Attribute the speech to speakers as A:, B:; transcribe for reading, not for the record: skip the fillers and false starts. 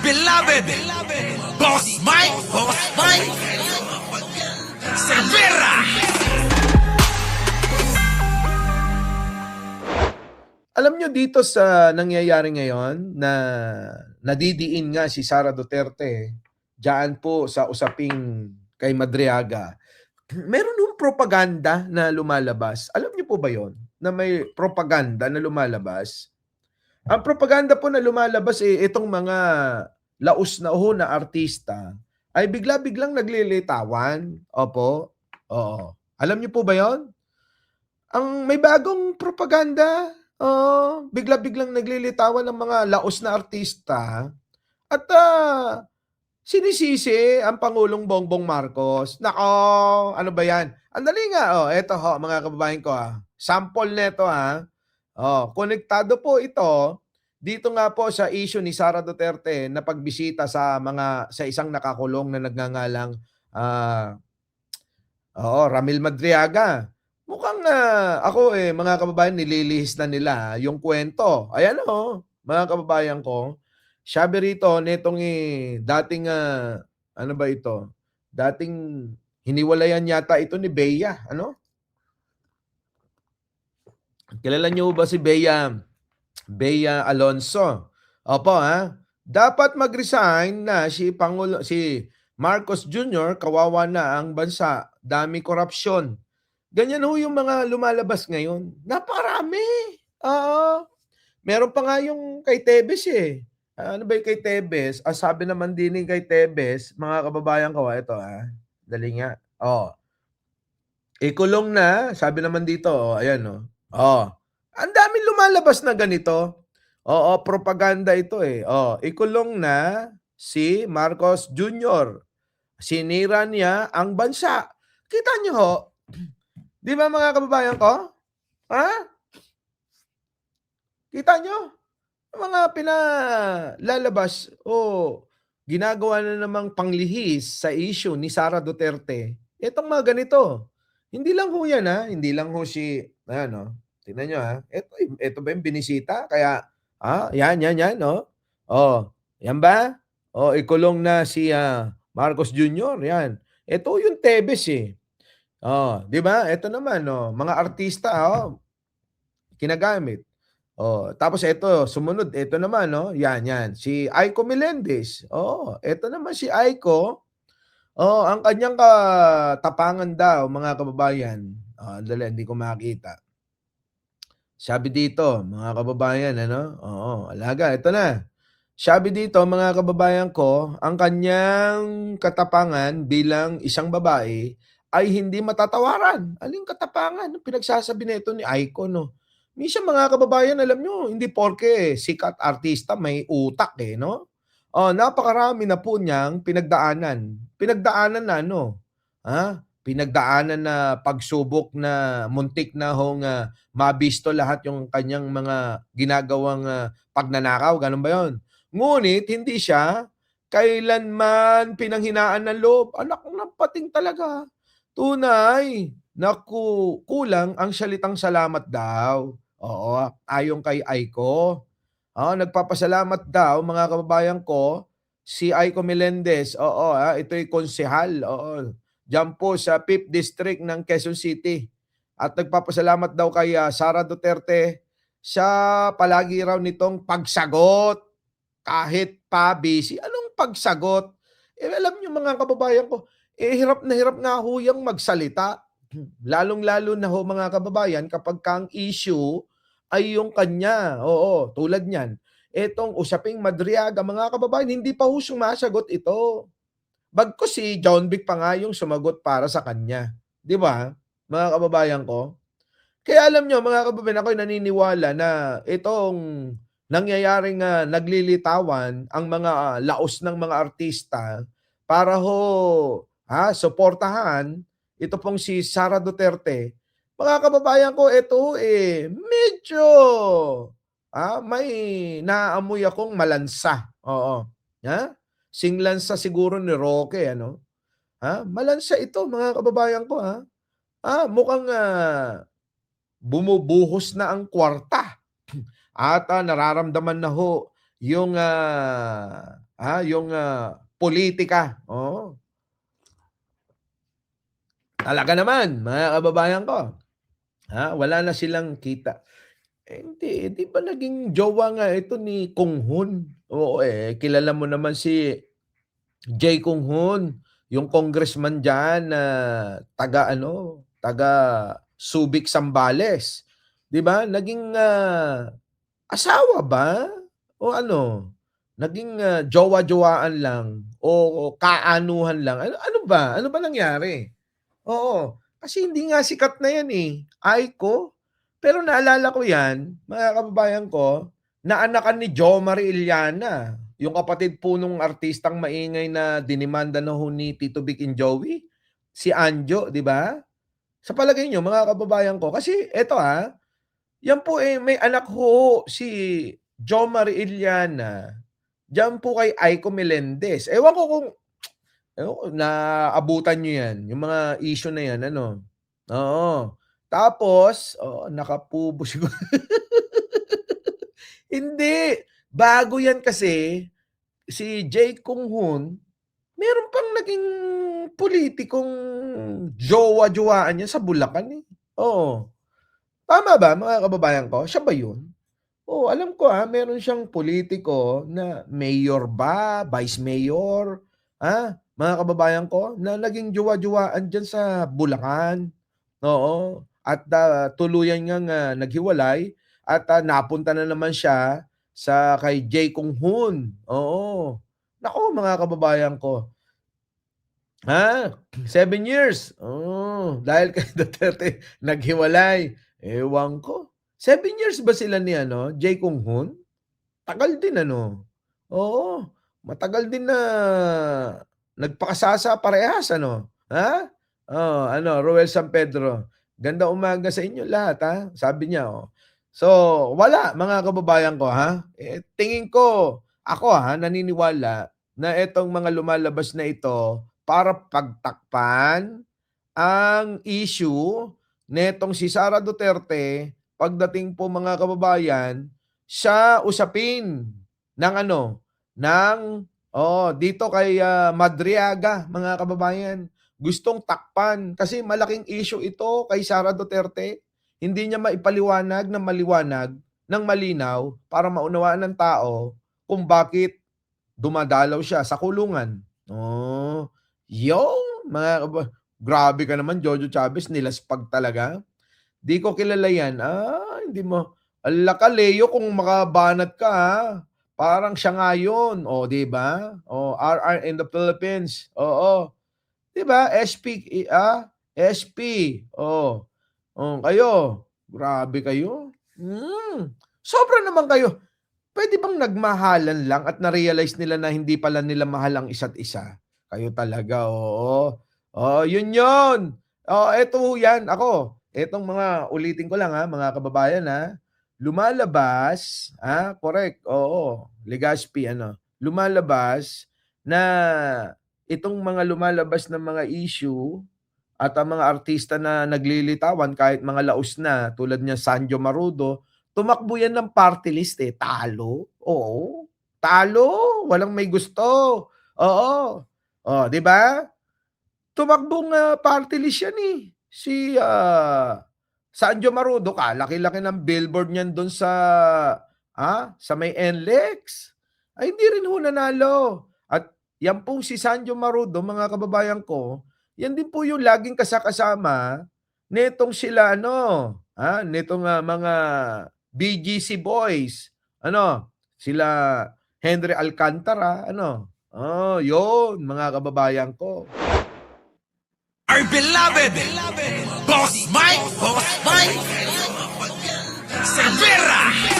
A: beloved Boss Mike Cervera.
B: Alam nyo dito sa nangyayari ngayon na nadidiin nga si Sara Duterte diyan po sa usaping kay Madriaga, meron yung propaganda na lumalabas. Alam niyo po ba yon na may propaganda na lumalabas? Ang propaganda po na lumalabas itong mga laos na na artista ay bigla-biglang naglilitawan. Opo. Oo. Alam niyo po ba yon? Ang may bagong propaganda, bigla-biglang naglilitawan ng mga laos na artista at sinisisi ang Pangulong Bongbong Marcos. Nako, ano ba 'yan? Andali nga, eto ho mga kababayan ko, sample nito, konektado po ito dito nga po sa issue ni Sara Duterte na pagbisita sa isang nakakulong na nagngangalang, ah, Ramil Madriaga. Mukhang, ako, mga kababayan, nililihis na nila yung kwento. Ayan, mga kababayan ko. Sabi rito nitong, dating, ano ba ito? Dating hiniwalayan yata ito ni Bea, ano? Kilala niyo ba si Bea Alonso? Opo, dapat mag-resign na si Marcos Jr., kawawa na ang bansa, dami korupsyon. Ganyan ho yung mga lumalabas ngayon. Napakarami. Oo. Meron pa nga yung kay Tebes Ano ba yung kay Tebes? Sabi naman din ni kay Tebes, mga kababayan ko, ito dali nga. Ikulong na, sabi naman dito, ayan Ang daming lumalabas na ganito. Oo, propaganda ito ikulong na si Marcos Jr. Sinira niya ang bansa. Kita niyo ho, di ba mga kababayan ko? Ha? Kita nyo? Mga pinalalabas ginagawa na namang panglihis sa issue ni Sara Duterte. Itong mga ganito. Hindi lang ho yan Hindi lang ho tingnan nyo Ito ba yung binisita? Kaya, yan yan ba? Ikulong na si Marcos Jr. Yan. Ito yung Tebes di ba? Ito naman, mga artista, kinagamit. Tapos ito, sumunod, ito naman, yan, si Aiko Melendez. Ito naman si Aiko. Ang kanyang katapangan daw, mga kababayan. Dali, hindi ko makita. Sabi dito, mga kababayan, alaga, ito na. Sabi dito, mga kababayan ko, ang kanyang katapangan bilang isang babae ay hindi matatawaran. Aling katapangan? Pinagsasabi na ito ni Aiko, no? Minsan mga kababayan, alam nyo, hindi porke sikat artista may utak no? Napakarami na po niyang pinagdaanan. Pinagdaanan na Pinagdaanan na pagsubok na muntik na hong mabisto lahat yung kanyang mga ginagawang pagnanakaw. Ganun ba yon? Ngunit hindi siya kailanman pinanghinaan ng loob. Anak ng pating talaga. Tunay. Naku, kulang ang salitang salamat daw. Oo, ayon kay Aiko. Nagpapasalamat daw mga kababayan ko si Aiko Melendez. Ito'y konsehal. Diyan po sa 5th District ng Quezon City. At nagpapasalamat daw kay Sara Duterte sa palagi raw nitong pagsagot kahit pa busy. Anong pagsagot? Alam niyo mga kababayan ko, hirap na hirap nga ho yung magsalita. Lalong-lalo na ho mga kababayan kapag kang issue ay yung kanya. Tulad niyan. Etong usaping Madriaga, mga kababayan, hindi pa ho sumasagot ito. Bagkus si John Vic pa nga yung sumagot para sa kanya. Di ba, mga kababayan ko? Kaya alam nyo, mga kababayan, ako'y naniniwala na itong nangyayaring naglilitawan ang mga laos ng mga artista para suportahan ito pong si Sara Duterte. Mga kababayan ko, ito medyo may naamoy akong malansa. Singlansa siguro ni Roque, Malansa ito, mga kababayan ko, mukhang bumubuhos na ang kwarta. At nararamdaman na ho yung politika. Oh, talaga naman mga kababayan ko, wala na silang kita. Hindi ba naging jowa nga ito ni Kung Hoon? Oo, kilala mo naman si Jay Kung Hoon, yung congressman diyan na taga Subic, Zambales. 'Di ba? Naging, asawa ba o ano? Naging, jowa-jowaan lang o kaanuhan lang? Ano ba? Ano ba nangyari? Oo, kasi hindi nga sikat na 'yan, Aiko. Pero naalala ko 'yan, mga kababayan ko, na anakan ni Jomari Iliana, yung kapatid po nung artistang maingay na dinemanda na ho ni Tito Vic and Joey, si Anjo, 'di ba? Sa palagay niyo mga kababayan ko, kasi eto, 'yan po, may anak ho si Jomari Iliana, diyan po kay Aiko Melendez. Ewan ko naabutan niyo 'yan, yung mga issue na 'yan ano, oo. Tapos, oo, nakapubo siguro. Hindi, bago 'yan kasi, si Jay Kung Hoon, meron pang naging pulitikong jowa-jowaan niya sa Bulacan, Oo. Tama ba mga kababayan ko, siya ba 'yun? Oo, alam ko, meron siyang pulitiko na mayor ba, vice mayor, mga kababayan ko, na naging jowa-jowaan diyan sa Bulacan. Oo, at, tuluyan ngang, naghiwalay at, napunta na naman siya sa kay Jay Kung Hoon, oo. Naku mga kababayan ko, 7 years, dahil kay Duterte naghiwalay. Ewan ko, 7 years ba sila ni Jay Kung Hoon? Tagal din oo, matagal din na nagpakasasa parehas Oh, Roel San Pedro, gandang umaga sa inyo lahat, sabi niya, oh. So, wala mga kababayan ko, tingin ko, ako, naniniwala na itong mga lumalabas na ito para pagtakpan ang issue netong si Sara Duterte pagdating po mga kababayan sa usapin ng ng dito kay, Madriaga mga kababayan. Gustong takpan kasi malaking issue ito kay Sara Duterte. Hindi niya maipaliwanag ng maliwanag, ng malinaw para maunawaan ng tao kung bakit dumadalaw siya sa kulungan. Oh, yung mga grabe ka naman Jojo Chavez, nilaspag talaga. 'Di ko kilala 'yan. Hindi mo ala ka Leo kung makabanat ka, parang siya nga 'yun, 'di ba? RR in the Philippines, oo. 'Di ba SP, SP, kayo, grabe kayo. Sobra naman kayo. Puwede bang nagmahalan lang at na-realize nila na hindi pala nila mahal ang isa't isa? Kayo talaga, oo. Yun yun. Eto ho yan, ako, etong mga ulitin ko lang, mga kababayan, lumalabas, correct, oo, Legazpi, lumalabas na itong mga lumalabas na mga issue at ang mga artista na naglilitawan kahit mga laos na tulad niya Sanjo Marudo, tumakbo yan ng party list, talo. Oo, talo, walang may gusto. Oo. 'Di ba? Tumakbong, party list yan, Si, Sanjo Marudo kalaki-laki ng billboard niyan dun sa may NLEX. Ay hindi rin ho nanalo. At yan pong si Sanjo Marudo mga kababayan ko, yan din po yung laging kasama nitong sila nitong, mga BGC boys. Sila Henry Alcantara, yun mga kababayan ko.
A: Our beloved Boss Mike Cervera.